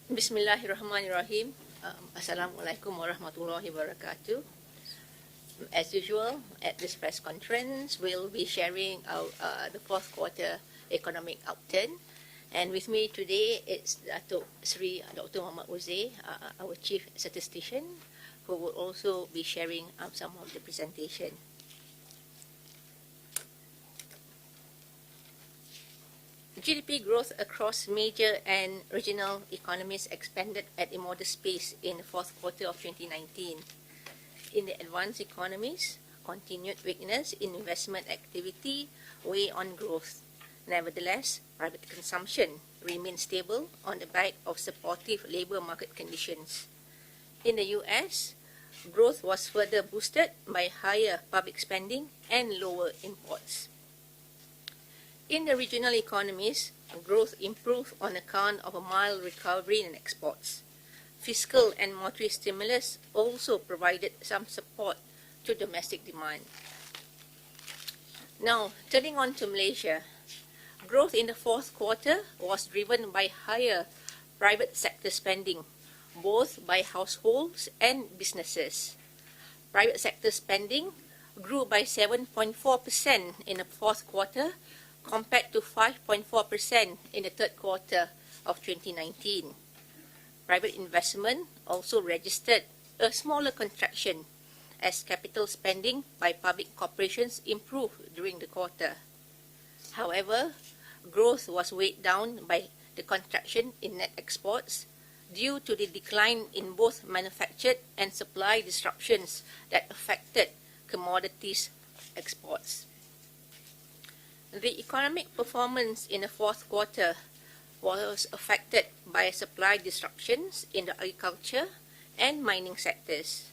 Bismillahirrahmanirrahim. Assalamualaikum warahmatullahi wabarakatuh. As usual, at this press conference, we'll be sharing the fourth quarter economic outturn. And with me today, it's Datuk Dr. Muhammad Uzair, our Chief Statistician, who will also be sharing some of the presentation. GDP growth across major and regional economies expanded at a modest pace in the fourth quarter of 2019. In the advanced economies, continued weakness in investment activity weighed on growth. Nevertheless, private consumption remained stable on the back of supportive labour market conditions. In the US, growth was further boosted by higher public spending and lower imports. In the regional economies, growth improved on account of a mild recovery in exports. Fiscal and monetary stimulus also provided some support to domestic demand. Now, turning on to Malaysia, growth in the fourth quarter was driven by higher private sector spending, both by households and businesses. Private sector spending grew by 7.4% in the fourth quarter, compared to 5.4% in the third quarter of 2019. Private investment also registered a smaller contraction as capital spending by public corporations improved during the quarter. However, growth was weighed down by the contraction in net exports due to the decline in both manufactured and supply disruptions that affected commodities exports. The economic performance in the fourth quarter was affected by supply disruptions in the agriculture and mining sectors.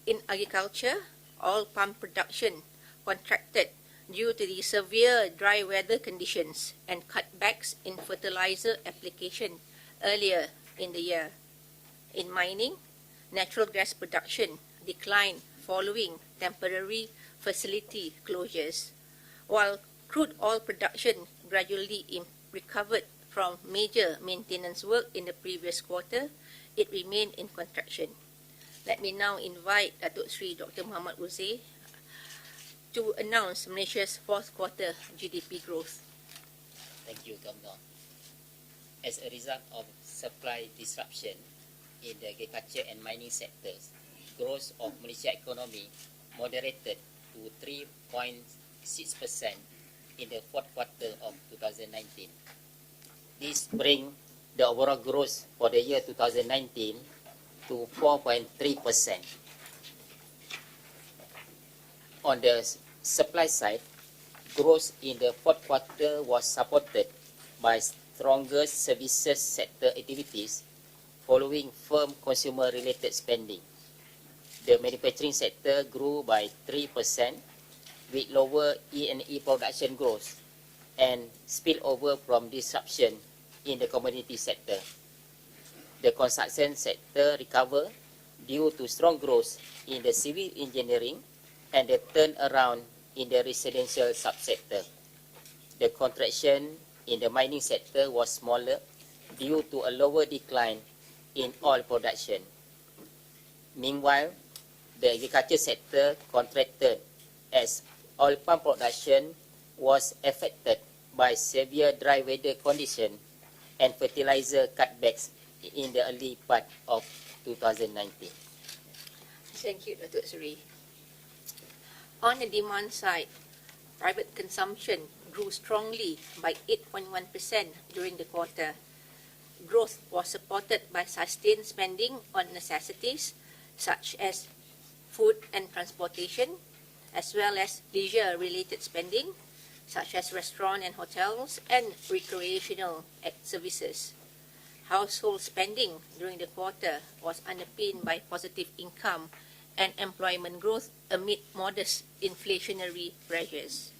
In agriculture, oil palm production contracted due to the severe dry weather conditions and cutbacks in fertilizer application earlier in the year. In mining, natural gas production declined following temporary facility closures, while crude oil production gradually recovered from major maintenance work in the previous quarter. It remained in contraction. Let me now invite Datuk Sri Dr. Muhammad Uzair to announce Malaysia's fourth quarter GDP growth. Thank you, Governor. As a result of supply disruption in the agriculture and mining sectors, growth of Malaysian economy moderated to 3.6% in the fourth quarter of 2019. This brings the overall growth for the year 2019 to 4.3%. On the supply side, growth in the fourth quarter was supported by stronger services sector activities following firm consumer-related spending. The manufacturing sector grew by 3%, with lower E&E production growth and spillover from disruption in the commodity sector. The construction sector recovered due to strong growth in the civil engineering and the turnaround in the residential subsector. The contraction in the mining sector was smaller due to a lower decline in oil production. Meanwhile, the agriculture sector contracted as oil palm production was affected by severe dry weather conditions and fertilizer cutbacks in the early part of 2019. Thank you, Datuk Sri. On the demand side, private consumption grew strongly by 8.1% during the quarter. Growth was supported by sustained spending on necessities such as food and transportation, as well as leisure-related spending, such as restaurant and hotels and recreational services. Household spending during the quarter was underpinned by positive income and employment growth amid modest inflationary pressures.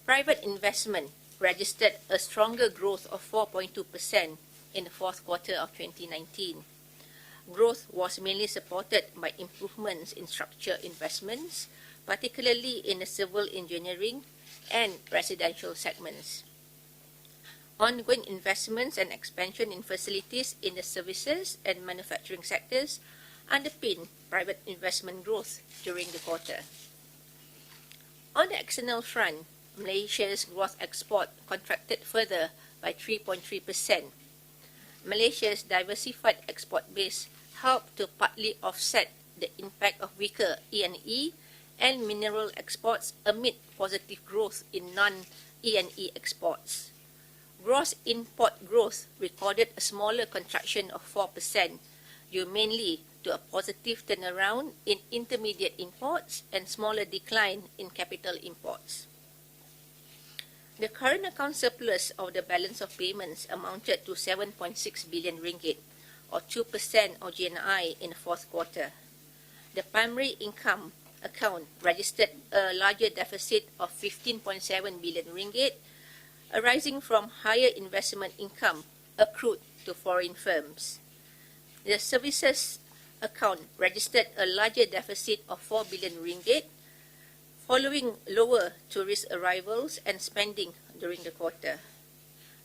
Private investment registered a stronger growth of 4.2% in the fourth quarter of 2019. Growth was mainly supported by improvements in structured investments, particularly in the civil engineering and residential segments. Ongoing investments and expansion in facilities in the services and manufacturing sectors underpin private investment growth during the quarter. On the external front, Malaysia's gross export contracted further by 3.3%. Malaysia's diversified export base helped to partly offset the impact of weaker E&E and mineral exports amid positive growth in non-E&E exports. Gross import growth recorded a smaller contraction of 4%, due mainly to a positive turnaround in intermediate imports and smaller decline in capital imports. The current account surplus of the balance of payments amounted to 7.6 billion ringgit, or 2% of GNI in the fourth quarter. The primary income account registered a larger deficit of 15.7 billion ringgit, arising from higher investment income accrued to foreign firms. The services account registered a larger deficit of 4 billion ringgit, following lower tourist arrivals and spending during the quarter.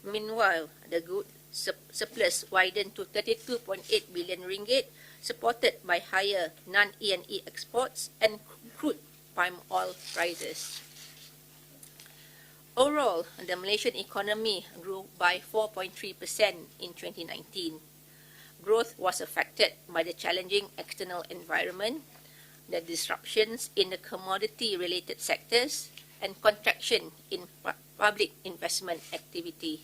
Meanwhile, the goods surplus widened to 32.8 billion ringgit, supported by higher non-E&E exports and crude palm oil prices. Overall, the Malaysian economy grew by 4.3% in 2019. Growth was affected by the challenging external environment, the disruptions in the commodity-related sectors, and contraction in public investment activity.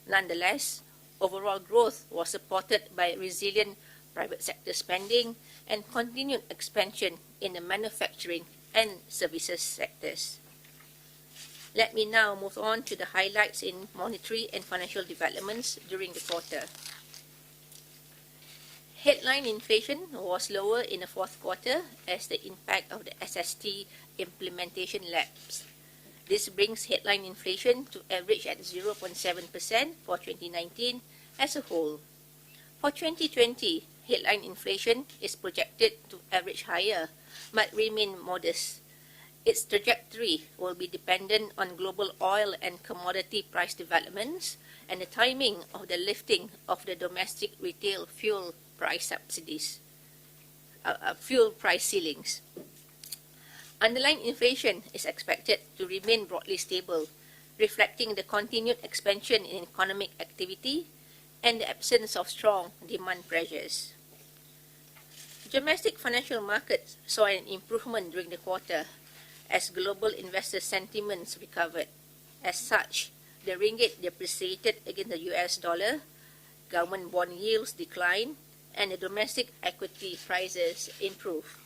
Nonetheless, overall growth was supported by resilient private sector spending and continued expansion in the manufacturing and services sectors. Let me now move on to the highlights in monetary and financial developments during the quarter. Headline inflation was lower in the fourth quarter as the impact of the SST implementation lapsed. This brings headline inflation to average at 0.7% for 2019 as a whole. For 2020, headline inflation is projected to average higher but remain modest. Its trajectory will be dependent on global oil and commodity price developments and the timing of the lifting of the domestic retail fuel price subsidies, fuel price ceilings. Underlying inflation is expected to remain broadly stable, reflecting the continued expansion in economic activity and the absence of strong demand pressures. Domestic financial markets saw an improvement during the quarter as global investor sentiments recovered. As such, the ringgit depreciated against the US dollar, government bond yields declined, and the domestic equity prices improved.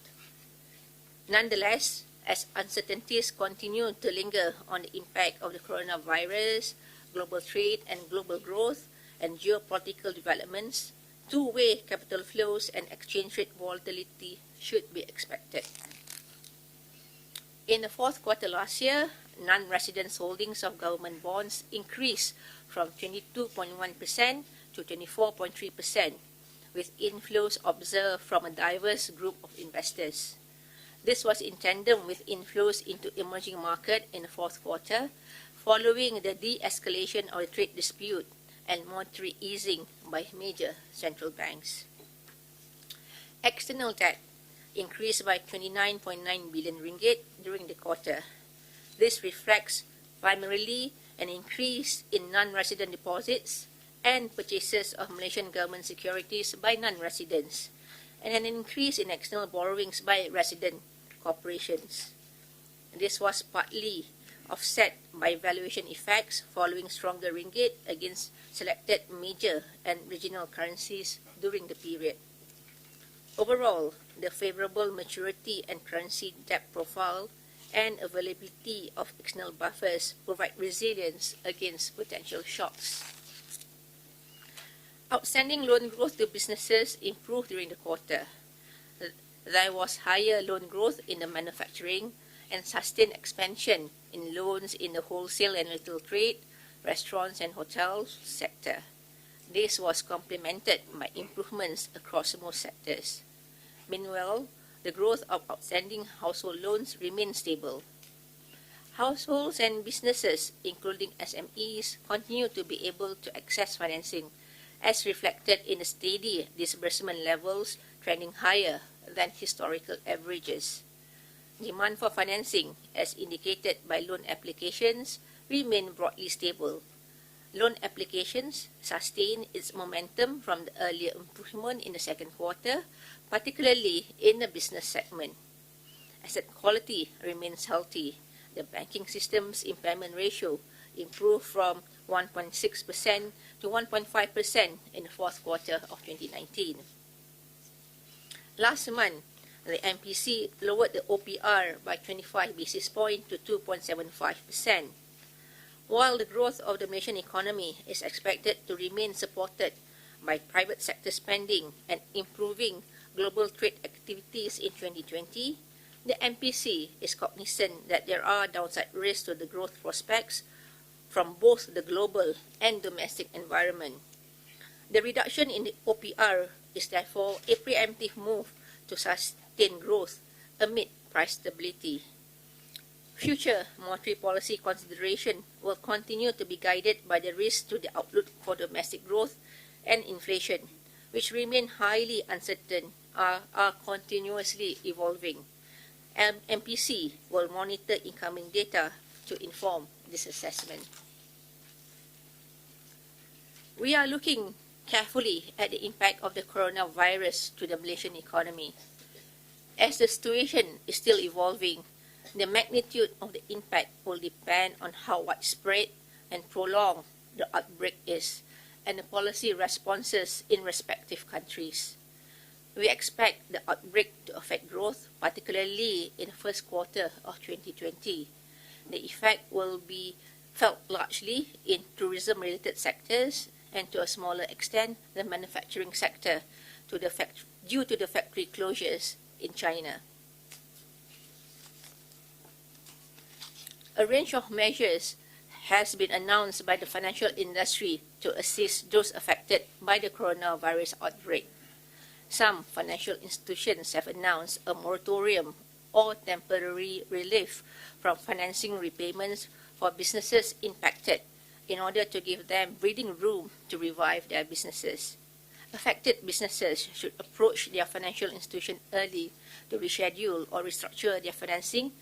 Nonetheless, as uncertainties continue to linger on the impact of the coronavirus, global trade and global growth, and geopolitical developments, two-way capital flows and exchange rate volatility should be expected. In the fourth quarter last year, non-residents' holdings of government bonds increased from 22.1% to 24.3%, with inflows observed from a diverse group of investors. This was in tandem with inflows into emerging market in the fourth quarter, following the de-escalation of the trade dispute and monetary easing by major central banks. External debt increased by 29.9 billion ringgit during the quarter. This reflects primarily an increase in non-resident deposits and purchases of Malaysian government securities by non-residents, and an increase in external borrowings by resident corporations. This was partly offset by valuation effects following stronger ringgit against selected major and regional currencies during the period. Overall, the favorable maturity and currency debt profile and availability of external buffers provide resilience against potential shocks. Outstanding loan growth to businesses improved during the quarter. There was higher loan growth in the manufacturing and sustained expansion in loans in the wholesale and retail trade, restaurants and hotels sector. This was complemented by improvements across most sectors. Meanwhile, the growth of outstanding household loans remained stable. Households and businesses, including SMEs, continue to be able to access financing, as reflected in the steady disbursement levels trending higher than historical averages. Demand for financing, as indicated by loan applications, remain broadly stable. Loan applications sustained its momentum from the earlier improvement in the second quarter, particularly in the business segment. Asset quality remains healthy. The banking system's impairment ratio improved from 1.6% to 1.5% in the fourth quarter of 2019. Last month, the MPC lowered the OPR by 25 basis points to 2.75%. While the growth of the Malaysian economy is expected to remain supported by private sector spending and improving global trade activities in 2020, the MPC is cognizant that there are downside risks to the growth prospects from both the global and domestic environment. The reduction in the OPR is therefore a preemptive move to sustain growth amid price stability. Future monetary policy consideration will continue to be guided by the risks to the outlook for domestic growth and inflation, which remain highly uncertain are continuously evolving. MPC will monitor incoming data to inform this assessment. We are looking carefully at the impact of the coronavirus to the Malaysian economy. As the situation is still evolving, the magnitude of the impact will depend on how widespread and prolonged the outbreak is and the policy responses in respective countries. We expect the outbreak to affect growth, particularly in the first quarter of 2020. The effect will be felt largely in tourism-related sectors and to a smaller extent the manufacturing sector due to the factory closures in China. A range of measures has been announced by the financial industry to assist those affected by the coronavirus outbreak. Some financial institutions have announced a moratorium or temporary relief from financing repayments for businesses impacted in order to give them breathing room to revive their businesses. Affected businesses should approach their financial institution early to reschedule or restructure their financing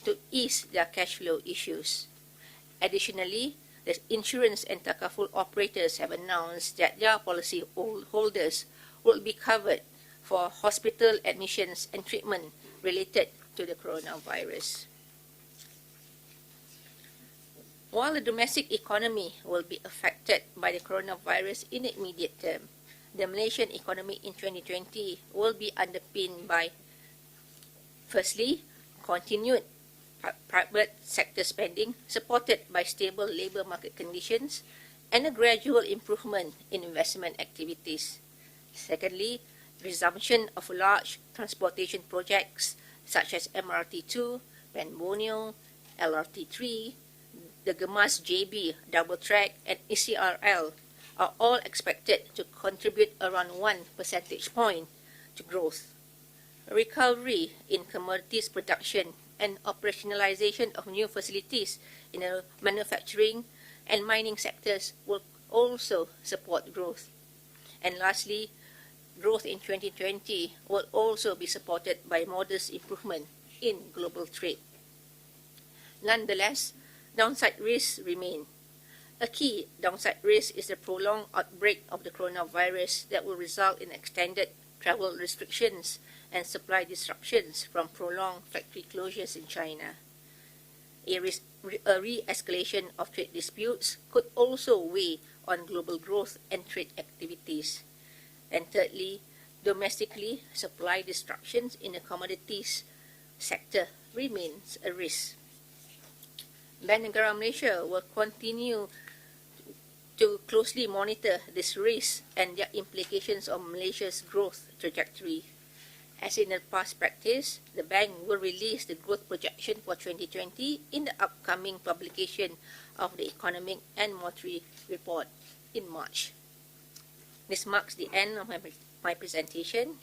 to ease their cash flow issues. Additionally, the insurance and takaful operators have announced that their policy holders will be covered for hospital admissions and treatment related to the coronavirus. While the domestic economy will be affected by the coronavirus in the immediate term, the Malaysian economy in 2020 will be underpinned by, firstly, continued private sector spending supported by stable labour market conditions and a gradual improvement in investment activities. Secondly, resumption of large transportation projects such as MRT2, Van Borneo, LRT3, the Gemas JB double track and ECRL are all expected to contribute around 1 percentage point to growth. Recovery in commodities production and operationalization of new facilities in the manufacturing and mining sectors will also support growth. And lastly, growth in 2020 will also be supported by modest improvement in global trade. Nonetheless, downside risks remain. A key downside risk is the prolonged outbreak of the coronavirus that will result in extended travel restrictions and supply disruptions from prolonged factory closures in China. A re-escalation of trade disputes could also weigh on global growth and trade activities. And thirdly, domestically, supply disruptions in the commodities sector remains a risk. Bank Negara Malaysia will continue to closely monitor this risk and their implications on Malaysia's growth trajectory. As in the past practice, the bank will release the growth projection for 2020 in the upcoming publication of the Economic and Monetary Report in March. This marks the end of my presentation.